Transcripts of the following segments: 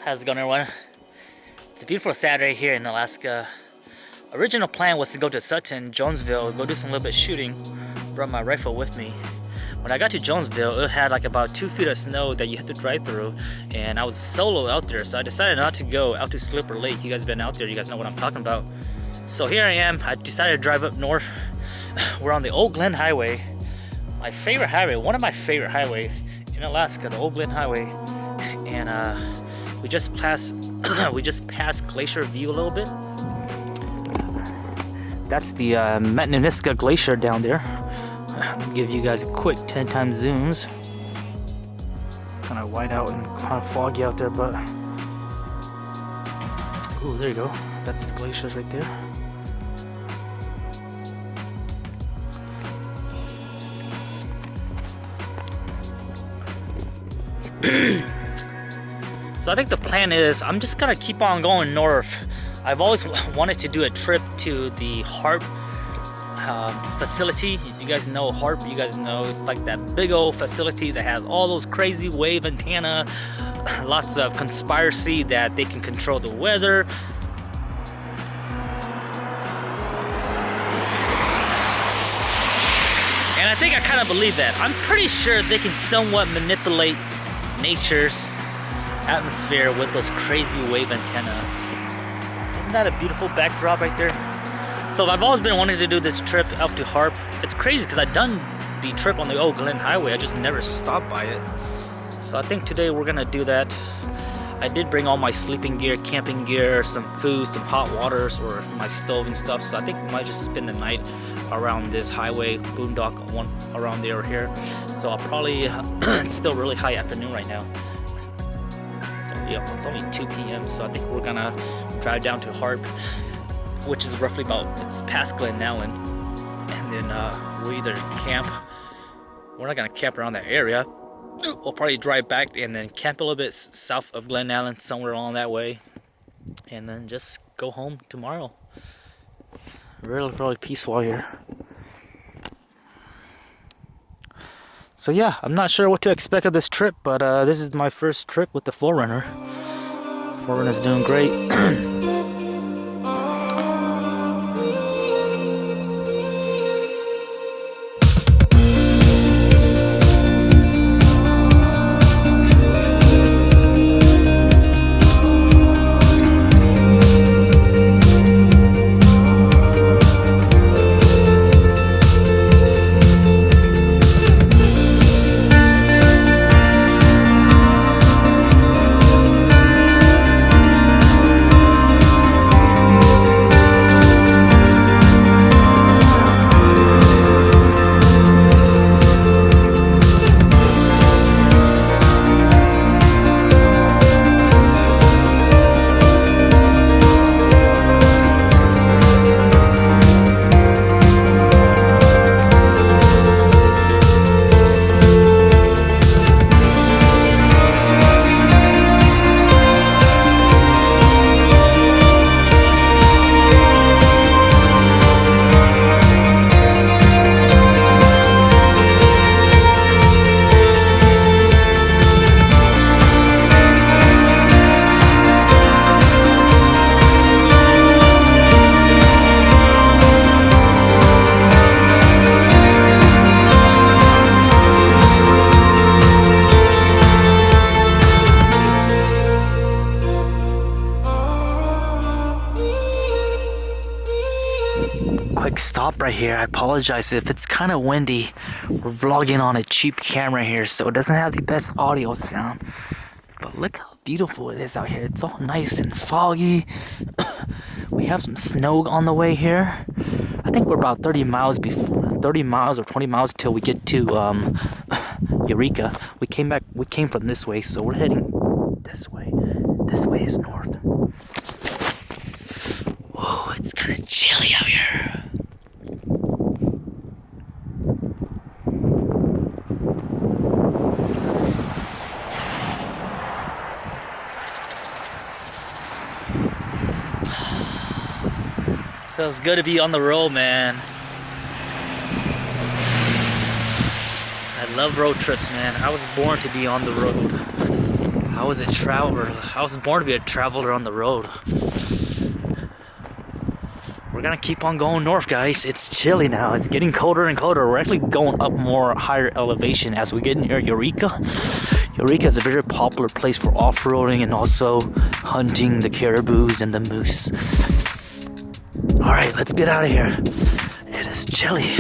How's it going, everyone? It's a beautiful Saturday here in Alaska. Original plan was to go to Sutton, Jonesville, go do some little bit of shooting. Brought my rifle with me. When I got to Jonesville, it had like about 2 feet of snow that you had to drive through, and I was solo out there, so I decided not to go out to Slipper Lake. You guys been out there, you guys know what I'm talking about. So here I am. I decided to drive up north. We're on the Old Glen Highway. My favorite highway, one of my favorite highway in Alaska, the Old Glen Highway. And we just passed Glacier View a little bit. That's the Metniniska Glacier down there. I'll give you guys a quick 10 times zooms. It's kind of white out and kind of foggy out there, but oh, there you go. That's the glaciers right there. So I think the plan is I'm just gonna keep on going north. I've always wanted to do a trip to the Haarp facility. You guys know Haarp, you guys know it's like that big old facility that has all those crazy wave antenna, lots of conspiracy that they can control the weather. And I think I kind of believe that. I'm pretty sure they can somewhat manipulate nature's atmosphere with those crazy wave antenna. Isn't that a beautiful backdrop right there? So I've always been wanting to do this trip up to Haarp. It's crazy because I've done the trip on the Old Glen Highway. I just never stopped by it. So I think today we're gonna do that. I did bring all my sleeping gear, camping gear, some food, some hot waters, or my stove and stuff. So I think we might just spend the night around this highway, boondock one around there or here. So I'll probably, it's still really high afternoon right now. It's only 2 p.m. So I think we're gonna drive down to Haarp, which is roughly about, it's past Glenallen. And then we'll either camp. We're not gonna camp around that area. We'll probably drive back and then camp a little bit south of Glenallen, somewhere along that way. And then just go home tomorrow. Really peaceful here. So yeah, I'm not sure what to expect of this trip, but this is my first trip with the 4Runner. 4Runner's doing great. Quick stop right here. I apologize if it's kind of windy. We're vlogging on a cheap camera here, so it doesn't have the best audio sound. But look how beautiful it is out here. It's all nice and foggy. We have some snow on the way here. I think we're about 30 miles or 20 miles till we get to Eureka. We came from this way, so we're heading this way. This way is north. Whoa, it's kind of chilly out here. Feels good to be on the road, man. I love road trips, man. I was born to be on the road. I was a traveler. I was born to be a traveler on the road. We're gonna keep on going north, guys. It's chilly now. It's getting colder and colder. We're actually going up more higher elevation as we get near Eureka. Eureka is a very popular place for off-roading and also hunting the caribous and the moose. Alright, let's get out of here. It is chilly.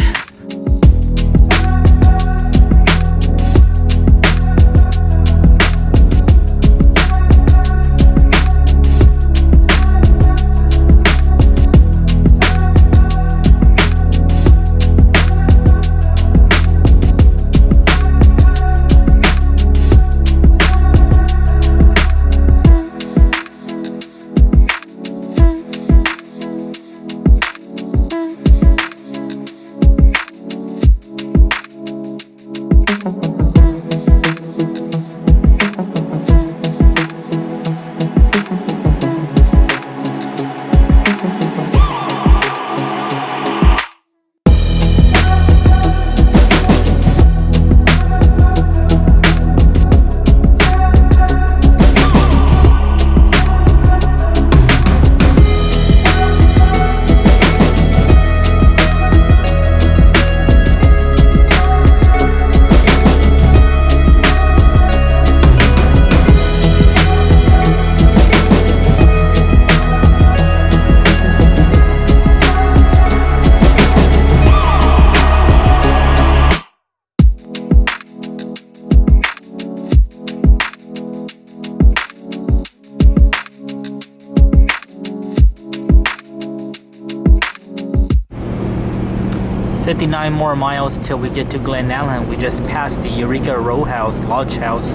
59 more miles till we get to Glenallen. We just passed the Eureka row house, lodge house.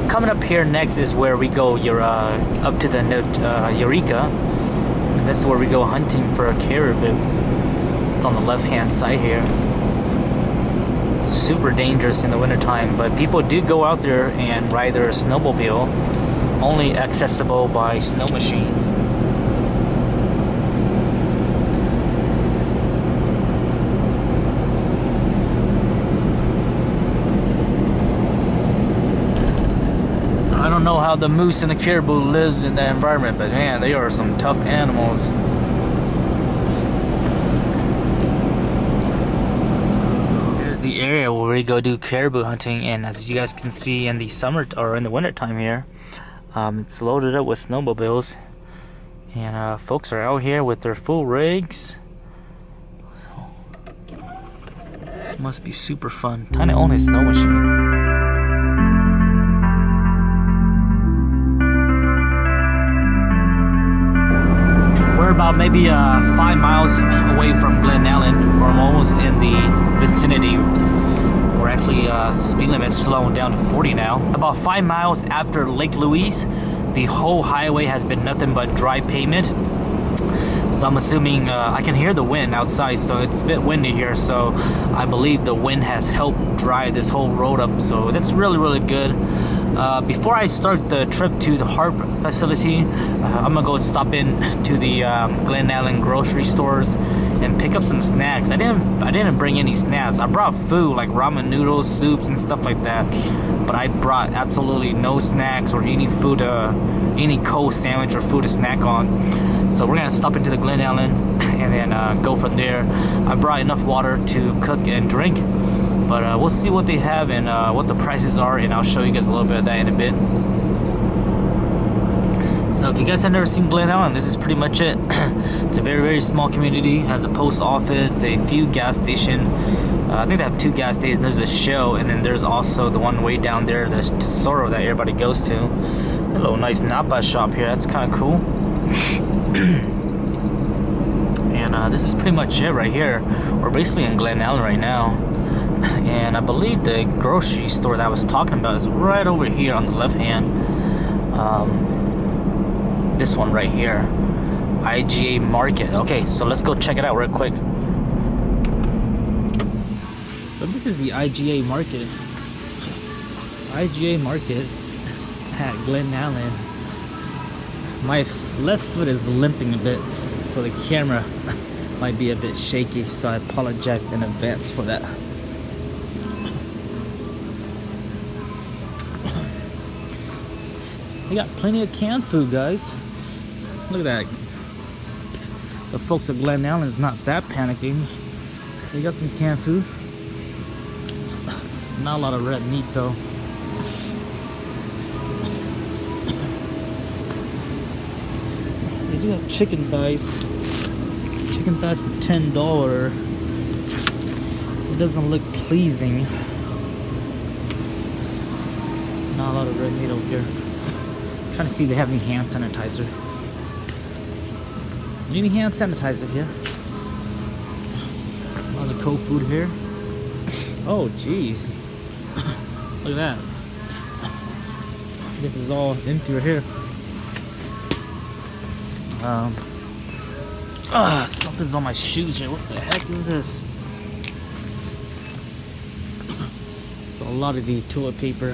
Coming up here next is where we go up to the Eureka. And that's where we go hunting for a caribou. It's on the left hand side here. It's super dangerous in the wintertime, but people do go out there and ride their snowmobile, only accessible by snow machines. I don't know how the moose and the caribou lives in that environment, but man, they are some tough animals. Here's the area where we go do caribou hunting, and as you guys can see in the summer or in the winter time here, it's loaded up with snowmobiles, and folks are out here with their full rigs. It must be super fun. Time to own a snow machine. We're about maybe 5 miles away from Glenallen. We're almost in the vicinity. We're actually speed limit slowing down to 40 now. About 5 miles after Lake Louise, the whole highway has been nothing but dry pavement. So I'm assuming I can hear the wind outside, so it's a bit windy here. So I believe the wind has helped dry this whole road up. So that's really, really good. Before I start the trip to the Haarp facility, I'm gonna go stop in to the Glenallen grocery stores and pick up some snacks. I didn't bring any snacks. I brought food like ramen noodles, soups, and stuff like that. But I brought absolutely no snacks or any food, any cold sandwich or food to snack on. So we're gonna stop into the Glenallen and then go from there. I brought enough water to cook and drink. But we'll see what they have and what the prices are, and I'll show you guys a little bit of that in a bit. So if you guys have never seen Glenallen, this is pretty much it. It's a very, very small community. It has a post office, a few gas stations. I think they have 2 gas stations. There's a Shell, and then there's also the one way down there, the Tesoro that everybody goes to. A little nice Napa shop here. That's kind of cool. And this is pretty much it right here. We're basically in Glenallen right now. And I believe the grocery store that I was talking about is right over here on the left hand. This one right here, IGA Market. Okay, so let's go check it out real quick. So this is the IGA Market. IGA Market at Glenallen. My left foot is limping a bit, so the camera might be a bit shaky, so I apologize in advance for that. They got plenty of canned food, guys. Look at that. The folks at Glenallen is not that panicking. They got some canned food. Not a lot of red meat though. They do have chicken thighs. Chicken thighs for $10. It doesn't look pleasing. Not a lot of red meat over here. I'm trying to see if they have any hand sanitizer. Any hand sanitizer here? A lot of cold food here. Oh, jeez. Look at that. This is all empty right here. Something's on my shoes here. What the heck is this? So a lot of the toilet paper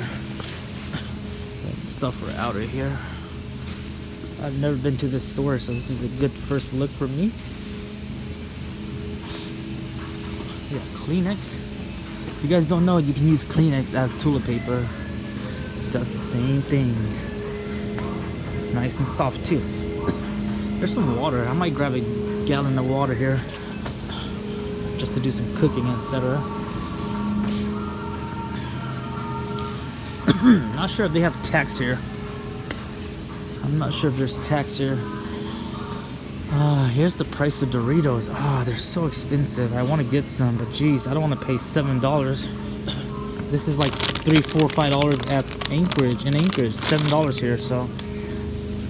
and stuff are out of here. I've never been to this store, so this is a good first look for me. Yeah, Kleenex. If you guys don't know, you can use Kleenex as toilet paper. It does the same thing. It's nice and soft too. There's some water. I might grab a gallon of water here just to do some cooking, etc. Not sure if they have tax here. I'm not sure if there's tax here. Here's the price of Doritos. They're so expensive. I want to get some, but geez, I don't want to pay $7. This is like $3, $4, $5 at Anchorage. In Anchorage, $7 here. So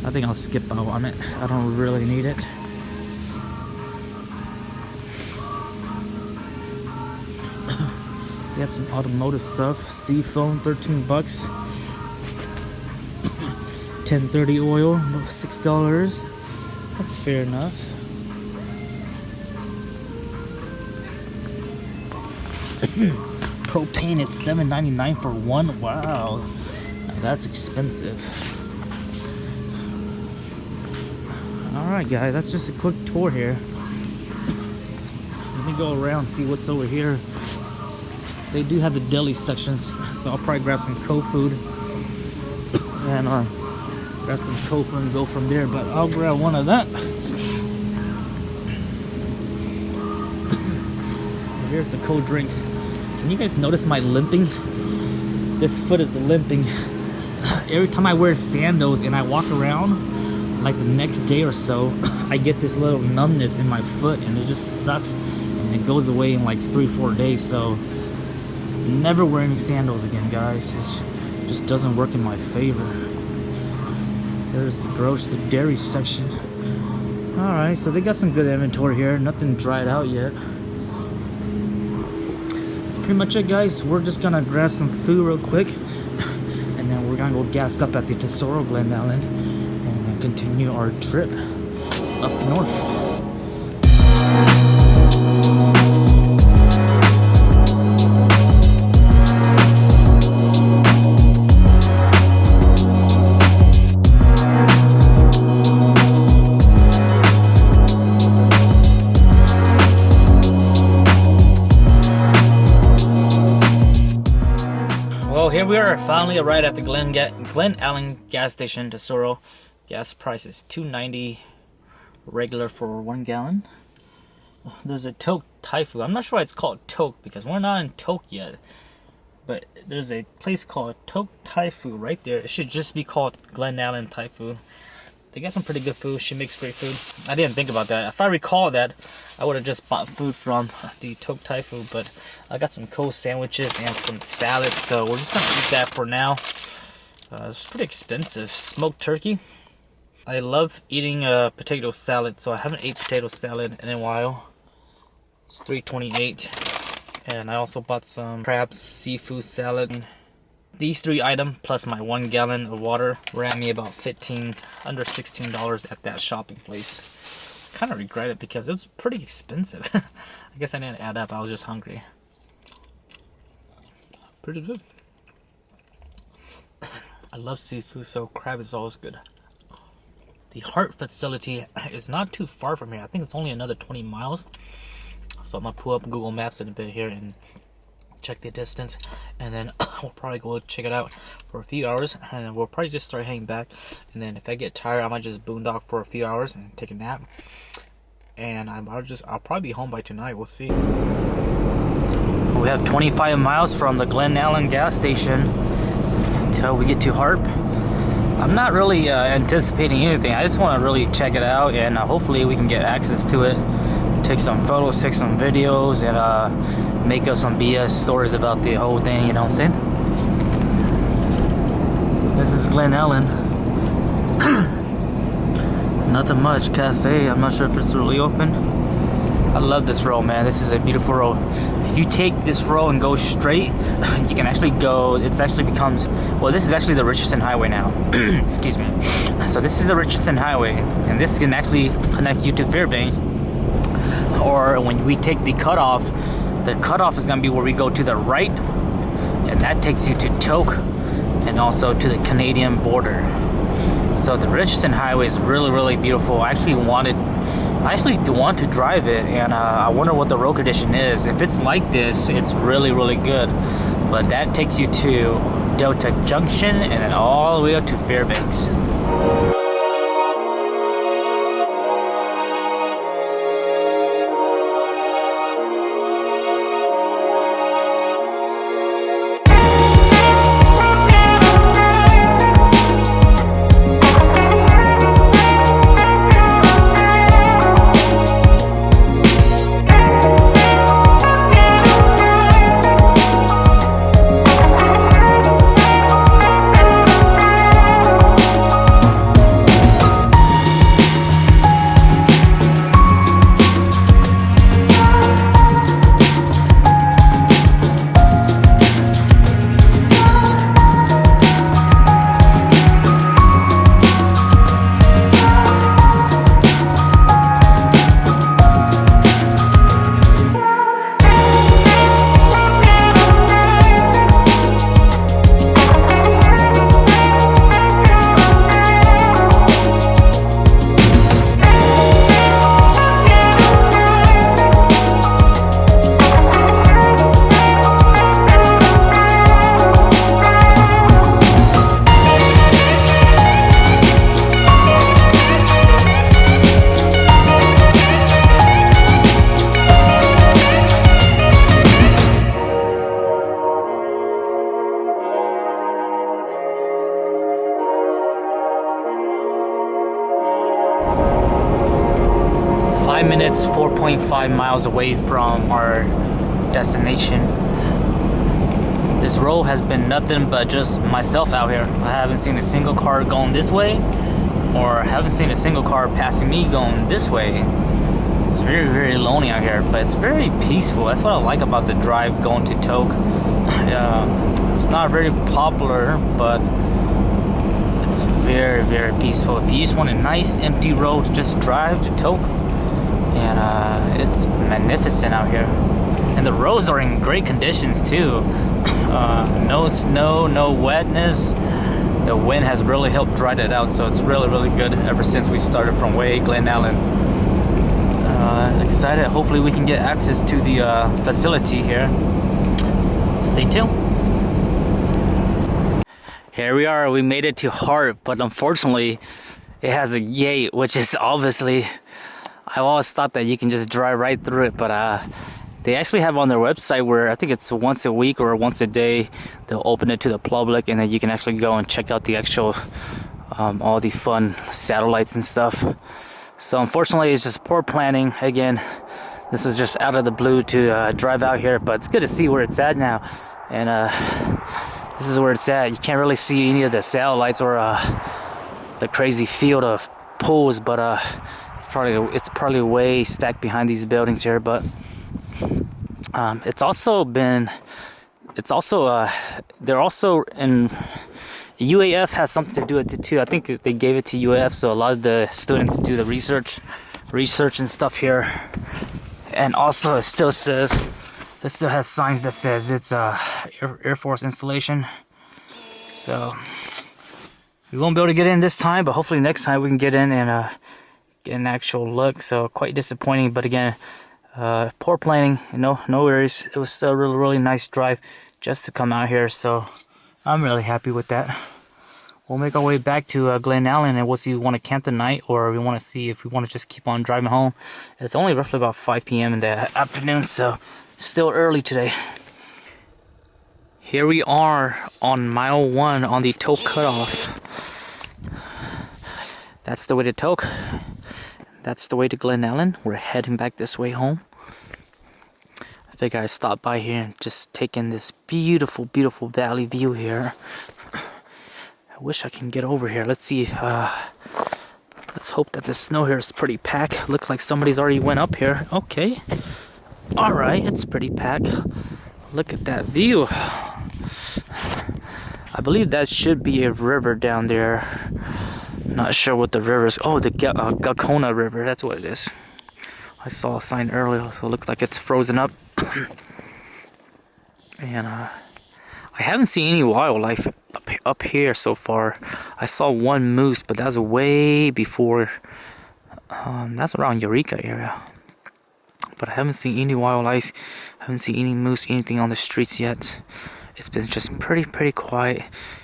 I think I'll skip out on it. I don't really need it. We have some automotive stuff. Seafoam, $13. 1030 oil, $6. That's fair enough. Propane is $7.99 for one. Wow, now that's expensive. Alright guys, that's just a quick tour here. Let me go around and see what's over here. They do have the deli sections, so I'll probably grab some cold food and grab some tofu and go from there, but I'll grab one of that. Here's the cold drinks. Can you guys notice my limping? This foot is limping. Every time I wear sandals and I walk around, like the next day or so, I get this little numbness in my foot and it just sucks, and it goes away in like 3-4 days. So never wearing sandals again, guys. It just doesn't work in my favor. There's the dairy section. Alright, so they got some good inventory here. Nothing dried out yet. That's pretty much it, guys. We're just gonna grab some food real quick, and then we're gonna go gas up at the Tesoro Glenallen and continue our trip up north. Here we are, finally arrived at the Glenallen gas station, Tesoro. Gas price is $2.90 regular for 1 gallon. There's a Tok Thai-Fu. I'm not sure why it's called Tok because we're not in Tok yet. But there's a place called Tok Thai-Fu right there. It should just be called Glenallen Thai-Fu. They got some pretty good food. She makes great food. I didn't think about that. If I recall that, I would have just bought food from the Tok Thai-Fu. But I got some cold sandwiches and some salad. So we're just going to eat that for now. It's pretty expensive. Smoked turkey. I love eating potato salad. So I haven't ate potato salad in a while. It's $3.28. And I also bought some crab seafood salad. These 3 items plus my 1 gallon of water ran me about under $16 at that shopping place. Kind of regret it because it was pretty expensive. I guess I didn't add up. I was just hungry. Pretty good. I love seafood, so crab is always good. The Haarp facility is not too far from here. I think it's only another 20 miles. So I'm gonna pull up Google Maps in a bit here and check the distance, and then we'll probably go check it out for a few hours, and then we'll probably just start heading back. And then if I get tired, I might just boondock for a few hours and take a nap. And I'll probably be home by tonight. We'll see. We have 25 miles from the Glenallen gas station until we get to Haarp. I'm not really anticipating anything. I just want to really check it out, and hopefully we can get access to it. Take some photos, take some videos, and make up some BS stories about the whole thing, you know what I'm saying? This is Glenallen. Nothing much, cafe. I'm not sure if it's really open. I love this road, man. This is a beautiful road. If you take this road and go straight, you can actually go, it actually becomes, well, this is actually the Richardson Highway now. Excuse me. So this is the Richardson Highway, and this can actually connect you to Fairbanks. Or when we take the cutoff is going to be where we go to the right, and that takes you to Tok and also to the Canadian border. So the Richardson Highway is really, really beautiful. I actually want to drive it, and I wonder what the road condition is. If it's like this, it's really, really good. But that takes you to Delta Junction and then all the way up to Fairbanks. 5 minutes, 4.5 miles away from our destination. This road has been nothing but just myself out here. I haven't seen a single car going this way, or haven't seen a single car passing me going this way. It's very, very lonely out here, but it's very peaceful. That's what I like about the drive going to Tok. It's not very popular, but it's very, very peaceful. If you just want a nice empty road to just drive to Tok, and it's magnificent out here. And the roads are in great conditions too. No snow, no wetness. The wind has really helped dry that out, so it's really, really good ever since we started from way Glenallen. Excited. Hopefully we can get access to the facility here. Stay tuned. Here we are. We made it to Haarp, but unfortunately it has a gate, which is obviously, I've always thought that you can just drive right through it, but they actually have on their website where I think it's once a week or once a day they'll open it to the public, and then you can actually go and check out the actual all the fun satellites and stuff. So unfortunately it's just poor planning. Again, this is just out of the blue to drive out here, but it's good to see where it's at now. And this is where it's at. You can't really see any of the satellites or the crazy field of poles, but it's probably way stacked behind these buildings here. But they're also in UAF has something to do with it too. I think they gave it to UAF, so a lot of the students do the research and stuff here. And also it still has signs that says it's Air Force installation. So we won't be able to get in this time, but hopefully next time we can get in and get an actual look. So quite disappointing, but again, Poor planning, no worries. It was a really nice drive just to come out here, so I'm really happy with that. We'll make our way back to Glenallen, and we'll see if we want to camp the night or we want to see if we want to just keep on driving home. It's only roughly about 5 p.m. in the afternoon, so still early today. Here we are on mile 1 on the Toke cutoff. That's the way to Toke. That's the way to Glenallen. We're heading back this way home. I figured I'd stop by here and just take in this beautiful, beautiful valley view here. I wish I can get over here. Let's see. Let's hope that the snow here is pretty packed. Looks like somebody's already went up here. Okay. Alright, it's pretty packed. Look at that view. I believe that should be a river down there. Not sure what the river is. Oh, the Gakona River. That's what it is. I saw a sign earlier, so it looks like it's frozen up. And I haven't seen any wildlife up here so far. I saw one moose, but that was way before. That's around Eureka area. But I haven't seen any wildlife. I haven't seen any moose, anything on the streets yet. It's been just pretty quiet,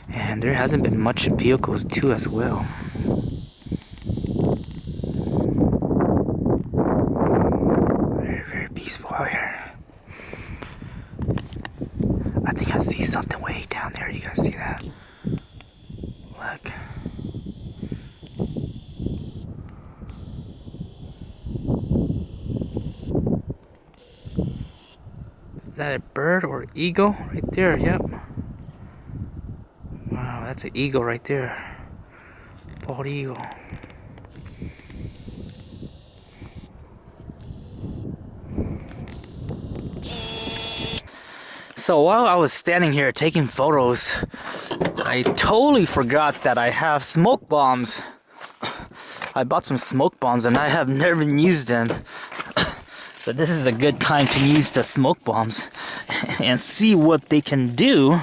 and there hasn't been much vehicles too as well. Very peaceful out here. I think I see something way down there. You guys see that? Look. Is that a bird or eagle? Right there, yep. Wow, that's an eagle right there. Bald eagle. So while I was standing here taking photos, I totally forgot that I have smoke bombs. I bought some smoke bombs and I have never used them. So this is a good time to use the smoke bombs and see what they can do.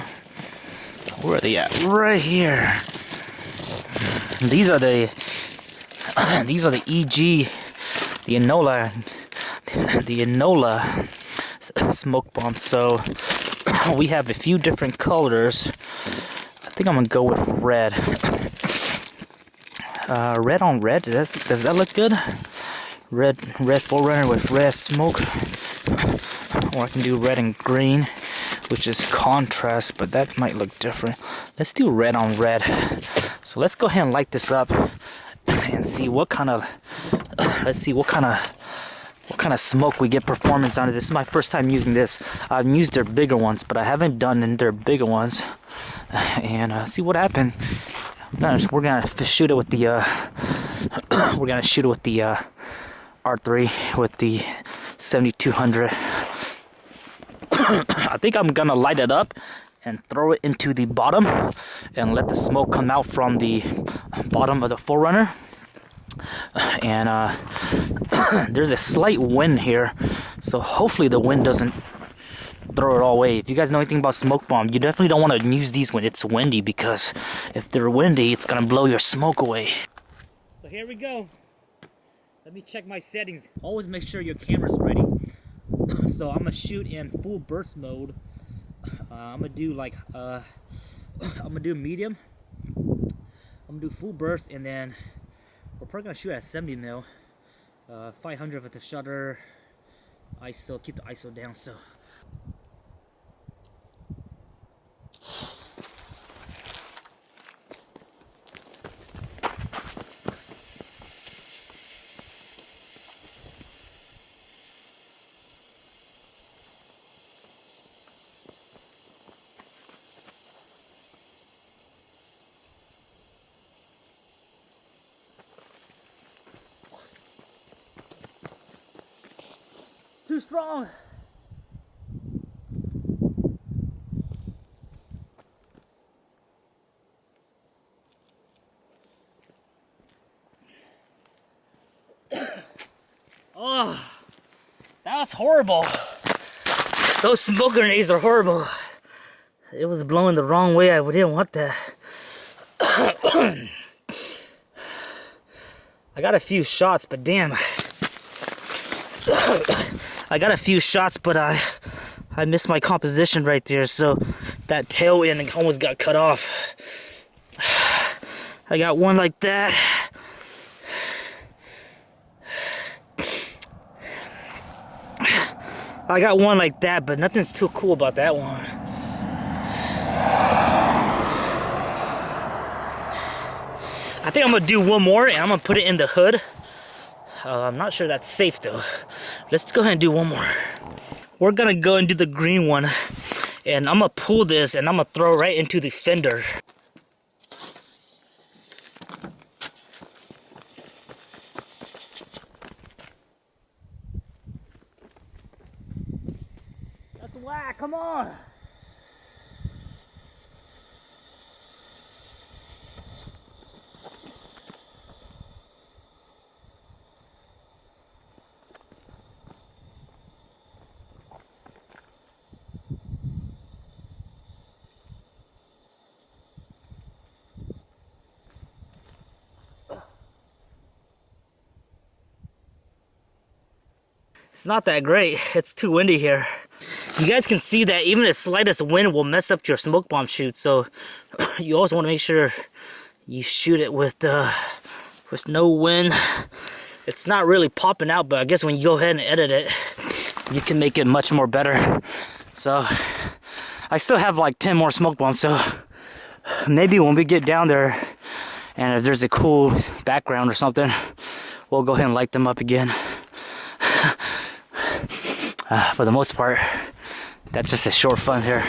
Where are they at? Right here. These are the EG, the Enola smoke bombs. So we have a few different colors. I think I'm gonna go with red. Red on red. Does that look good? Red forerunner with red smoke. Or I can do red and green, which is contrast, but that might look different. Let's do red on red. So let's go ahead and light this up and see what kind of smoke we get performance out of this. This is my first time using this. I've used their bigger ones, but I haven't done in their bigger ones. And see what happens. We're gonna shoot it with the R3 with the 7200. I think I'm gonna light it up and throw it into the bottom and let the smoke come out from the bottom of the Forerunner. And there's a slight wind here, so hopefully the wind doesn't throw it all away. If you guys know anything about smoke bomb, you definitely don't want to use these when it's windy, because if they're windy, it's gonna blow your smoke away. So here we go. Let me check my settings. Always make sure your camera's ready. So I'm gonna shoot in full burst mode. I'm gonna do medium. I'm gonna do full burst, and then we're probably gonna shoot at 70 mil. 500 with the shutter. ISO, keep the ISO down. So. Too strong. Oh, that was horrible. Those smoke grenades are horrible. It was blowing the wrong way. I didn't want that. I got a few shots, but damn. I got a few shots, but I missed my composition right there, so that tail end almost got cut off. I got one like that. I got one like that, but nothing's too cool about that one. I think I'm gonna do one more and I'm gonna put it in the hood. I'm not sure that's safe though. Let's go ahead and do one more. We're gonna go and do the green one, and I'm gonna pull this and I'm gonna throw right into the fender. That's whack, come on! It's not that great. It's too windy here. You guys can see that even the slightest wind will mess up your smoke bomb shoot, so you always want to make sure you shoot it with no wind. It's not really popping out, but I guess when you go ahead and edit it, you can make it much more better. So I still have like 10 more smoke bombs, so maybe when we get down there and if there's a cool background or something, we'll go ahead and light them up again. For the most part, that's just a short fun here.